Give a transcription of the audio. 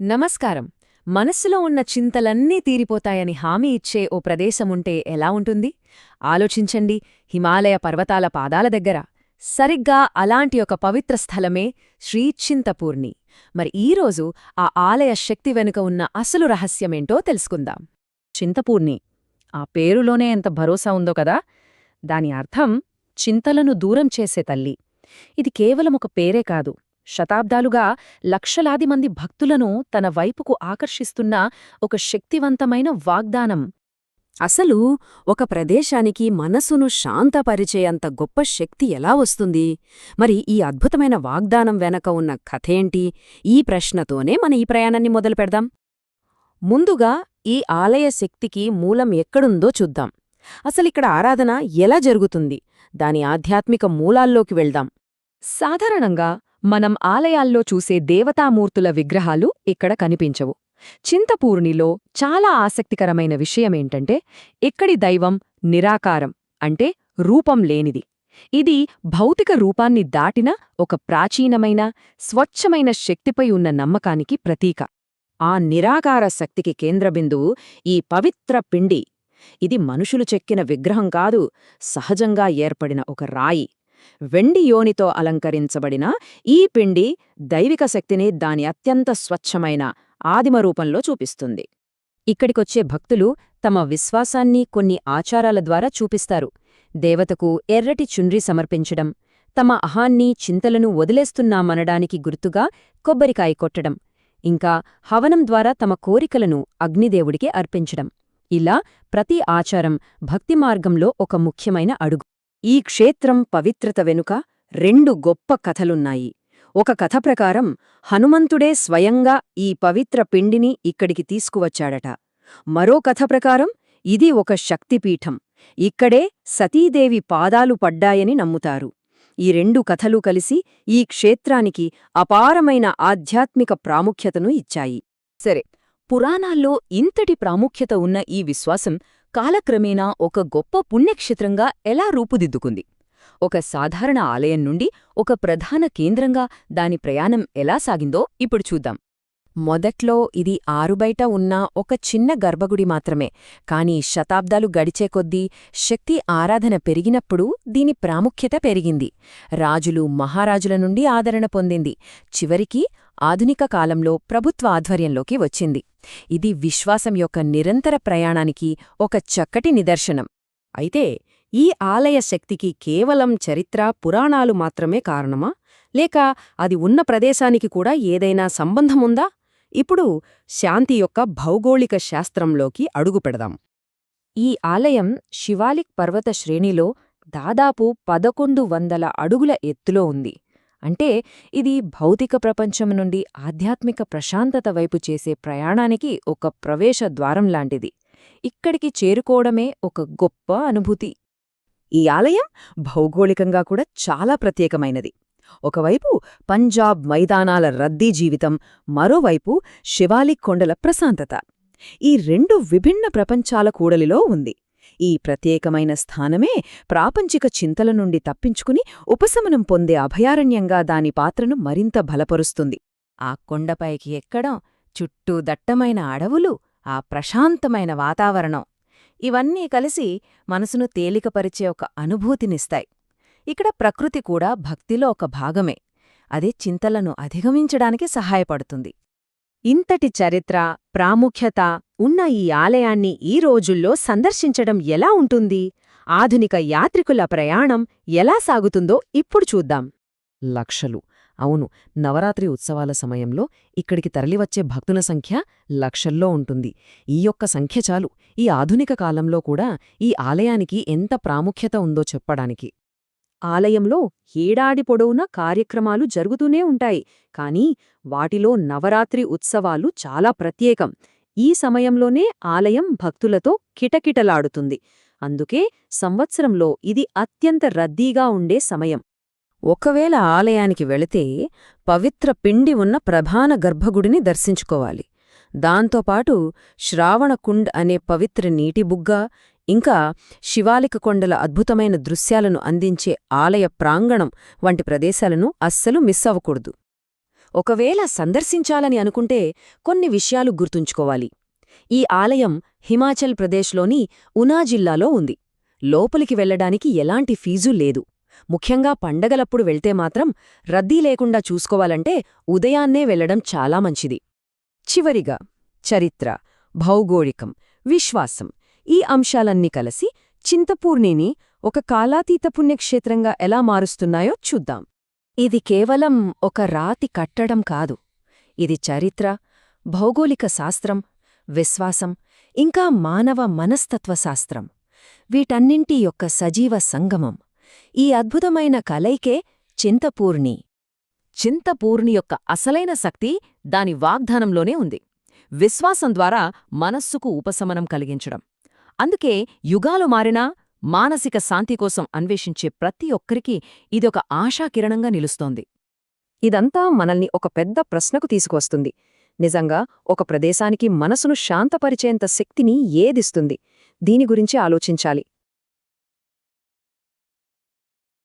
నమస్కారం. మనస్సులో ఉన్న చింతలన్నీ తీరిపోతాయని హామీ ఇచ్చే ఓ ప్రదేశముంటే ఎలా ఉంటుంది? ఆలోచించండి, హిమాలయ పర్వతాల పాదాల దగ్గర. సరిగ్గా అలాంటి ఒక పవిత్ర స్థలమే శ్రీచింతపూర్ణి. మరి ఈరోజు ఆ ఆలయ శక్తి వెనుక ఉన్న అసలు రహస్యమేంటో తెలుసుకుందాం. చింతపూర్ణి. ఆ పేరులోనే ఎంత భరోసా ఉందో కదా. దాని అర్థం చింతలను దూరం చేసే తల్లి. ఇది కేవలం ఒక పేరే కాదు, శతాబ్దాలుగా లక్షలాది మంది భక్తులను తన వైపుకు ఆకర్షిస్తున్న ఒక శక్తివంతమైన వాగ్దానం. అసలు ఒక ప్రదేశానికి మనసును శాంతపరిచేంత గొప్ప శక్తి ఎలా వస్తుంది? మరి ఈ అద్భుతమైన వాగ్దానం వెనక ఉన్న కథేంటి? ఈ ప్రశ్నతోనే మన ఈ ప్రయాణాన్ని మొదలుపెడదాం. ముందుగా ఈ ఆలయ శక్తికి మూలం ఎక్కడుందో చూద్దాం. అసలిక్కడ ఆరాధన ఎలా జరుగుతుంది? దాని ఆధ్యాత్మిక మూలాల్లోకి వెళ్దాం. సాధారణంగా మనం ఆలయాల్లో చూసే దేవతామూర్తుల విగ్రహాలు ఇక్కడ కనిపించవు. చింతపూర్ణిలో చాలా ఆసక్తికరమైన విషయమేంటంటే ఇక్కడి దైవం నిరాకారం, అంటే రూపం లేనిది. ఇది భౌతిక రూపాన్ని దాటిన ఒక ప్రాచీనమైన, స్వచ్ఛమైన శక్తిపై ఉన్న నమ్మకానికి ప్రతీక. ఆ నిరాకార శక్తికి కేంద్రబిందువు ఈ పవిత్ర పిండి. ఇది మనుషులు చెక్కిన విగ్రహం కాదు, సహజంగా ఏర్పడిన ఒక రాయి. వెండి యోనితో అలంకరించబడిన ఈ పిండి దైవిక శక్తిని దాని అత్యంత స్వచ్ఛమైన ఆదిమ రూపంలో చూపిస్తుంది. ఇక్కడికొచ్చే భక్తులు తమ విశ్వాసాన్ని కొన్ని ఆచారాల ద్వారా చూపిస్తారు. దేవతకు ఎర్రటి చుండ్రి సమర్పించడం, తమ అహాన్ని, చింతలను వదిలేస్తున్నామనడానికి గుర్తుగా కొబ్బరికాయ కొట్టడం, ఇంకా హవనం ద్వారా తమ కోరికలను అగ్నిదేవుడికి అర్పించడం. ఇలా ప్రతి ఆచారం భక్తి మార్గంలో ఒక ముఖ్యమైన అడుగు. ఈ క్షేత్రం పవిత్రత వెనుక రెండు గొప్ప కథలున్నాయి. ఒక కథ ప్రకారం హనుమంతుడే స్వయంగా ఈ పవిత్ర పిండిని ఇక్కడికి తీసుకువచ్చాడట. మరో కథ ప్రకారం ఇది ఒక శక్తిపీఠం, ఇక్కడే సతీదేవి పాదాలు పడ్డాయని నమ్ముతారు. ఈ రెండు కథలు కలిసి ఈ క్షేత్రానికి అపారమైన ఆధ్యాత్మిక ప్రాముఖ్యతను ఇచ్చాయి. సరే, పురాణాల్లో ఇంతటి ప్రాముఖ్యత ఉన్న ఈ విశ్వాసం కాలక్రమేణా ఒక గొప్ప పుణ్యక్షేత్రంగా ఎలా రూపుదిద్దుకుంది? ఒక సాధారణ ఆలయం నుండి ఒక ప్రధాన కేంద్రంగా దాని ప్రయాణం ఎలా సాగిందో ఇప్పుడు చూద్దాం. మొదట్లో ఇది ఆరుబయట ఉన్న ఒక చిన్న గర్భగుడి మాత్రమే. కాని శతాబ్దాలు గడిచే కొద్దీ శక్తి ఆరాధన పెరిగినప్పుడు దీని ప్రాముఖ్యత పెరిగింది. రాజులు, మహారాజుల నుండి ఆదరణ పొందింది. చివరికి ఆధునిక కాలంలో ప్రభుత్వ ఆధ్వర్యంలోకి వచ్చింది. ఇది విశ్వాసం యొక్క నిరంతర ప్రయాణానికి ఒక చక్కటి నిదర్శనం. అయితే ఈ ఆలయ శక్తికి కేవలం చరిత్ర, పురాణాలు మాత్రమే కారణమా? లేక అది ఉన్న ప్రదేశానికి కూడా ఏదైనా సంబంధముందా? ఇప్పుడు శాంతి యొక్క భౌగోళిక శాస్త్రంలోకి అడుగుపెడదాం. ఈ ఆలయం శివాలిక్ పర్వత శ్రేణిలో దాదాపు 1100 అడుగుల ఎత్తులో ఉంది. అంటే ఇది భౌతిక ప్రపంచం నుండి ఆధ్యాత్మిక ప్రశాంతత వైపు చేసే ప్రయాణానికి ఒక ప్రవేశ ద్వారం లాంటిది. ఇక్కడికి చేరుకోవడమే ఒక గొప్ప అనుభూతి. ఈ ఆలయం భౌగోళికంగా కూడా చాలా ప్రత్యేకమైనది. ఒకవైపు పంజాబ్ మైదానాల రద్దీ జీవితం, మరోవైపు శివాలిక్ కొండల ప్రశాంతత. ఈ రెండు విభిన్న ప్రపంచాల కూడలిలో ఉంది. ఈ ప్రత్యేకమైన స్థానమే ప్రాపంచిక చింతల నుండి తప్పించుకుని ఉపశమనం పొందే అభయారణ్యంగా దాని పాత్రను మరింత బలపరుస్తుంది. ఆ కొండపైకి ఎక్కడం, చుట్టూ దట్టమైన అడవులు, ఆ ప్రశాంతమైన వాతావరణం, ఇవన్నీ కలిసి మనసును తేలికపరిచే ఒక అనుభూతినిస్తాయి. ఇక్కడ ప్రకృతి కూడా భక్తిలో ఒక భాగమే. అదే చింతలను అధిగమించడానికి సహాయపడుతుంది. ఇంతటి చరిత్ర, ప్రాముఖ్యత ఉన్న ఈ ఆలయాన్ని ఈ రోజుల్లో సందర్శించడం ఎలా ఉంటుంది? ఆధునిక యాత్రికుల ప్రయాణం ఎలా సాగుతుందో ఇప్పుడు చూద్దాం. లక్షలు, అవును, నవరాత్రి ఉత్సవాల సమయంలో ఇక్కడికి తరలివచ్చే భక్తుల సంఖ్య లక్షల్లో ఉంటుంది. ఈ యొక్క సంఖ్య చాలు ఈ ఆధునిక కాలంలో కూడా ఈ ఆలయానికి ఎంత ప్రాముఖ్యత ఉందో చెప్పడానికి. ఆలయంలో ఏడాది పొడవునా కార్యక్రమాలు జరుగుతూనే ఉంటాయి. కానీ వాటిలో నవరాత్రి ఉత్సవాలు చాలా ప్రత్యేకం. ఈ సమయంలోనే ఆలయం భక్తులతో కిటకిటలాడుతుంది. అందుకే సంవత్సరంలో ఇది అత్యంత రద్దీగా ఉండే సమయం. ఒకవేళ ఆలయానికి వెళితే పవిత్ర పిండి ఉన్న ప్రధాన గర్భగుడిని దర్శించుకోవాలి. దాంతోపాటు శ్రావణకుండ్ అనే పవిత్ర నీటిబుగ్గ, ఇంకా శివాలిక కొండల అద్భుతమైన దృశ్యాలను అందించే ఆలయ ప్రాంగణం వంటి ప్రదేశాలను అస్సలు మిస్ అవ్వకూడదు. ఒకవేళ సందర్శించాలని అనుకుంటే కొన్ని విషయాలు గుర్తుంచుకోవాలి. ఈ ఆలయం హిమాచల్ ప్రదేశ్లోని ఉనా జిల్లాలో ఉంది. లోపలికి వెళ్లడానికి ఎలాంటి ఫీజు లేదు. ముఖ్యంగా పండగలప్పుడు వెళ్తే మాత్రం రద్దీ లేకుండా చూసుకోవాలంటే ఉదయాన్నే వెళ్లడం చాలా మంచిది. చివరిగా చరిత్ర, భౌగోళికం, విశ్వాసం ఈ అంశాలన్నీ కలిసి చింతపూర్ణిని ఒక కాలాతీత పుణ్యక్షేత్రంగా ఎలా మారుస్తున్నాయో చూద్దాం. ఇది కేవలం ఒక రాతి కట్టడం కాదు. ఇది చరిత్ర, భౌగోళిక శాస్త్రం, విశ్వాసం, ఇంకా మానవ మనస్తత్వశాస్త్రం వీటన్నింటి యొక్క సజీవ సంగమం. ఈ అద్భుతమైన కలయికే చింతపూర్ణి. చింతపూర్ణి యొక్క అసలైన శక్తి దాని వాగ్దానంలోనే ఉంది. విశ్వాసం ద్వారా మనస్సుకు ఉపశమనం కలిగించడం. అందుకే యుగాలు మారినా మానసిక శాంతి కోసం అన్వేషించే ప్రతి ఒక్కరికీ ఇదొక ఆశాకిరణంగా నిలుస్తోంది. ఇదంతా మనల్ని ఒక పెద్ద ప్రశ్నకు తీసుకువస్తుంది. నిజంగా ఒక ప్రదేశానికి మనసును శాంతపరిచేంత శక్తిని ఏదిస్తుంది? దీని గురించి ఆలోచించాలి.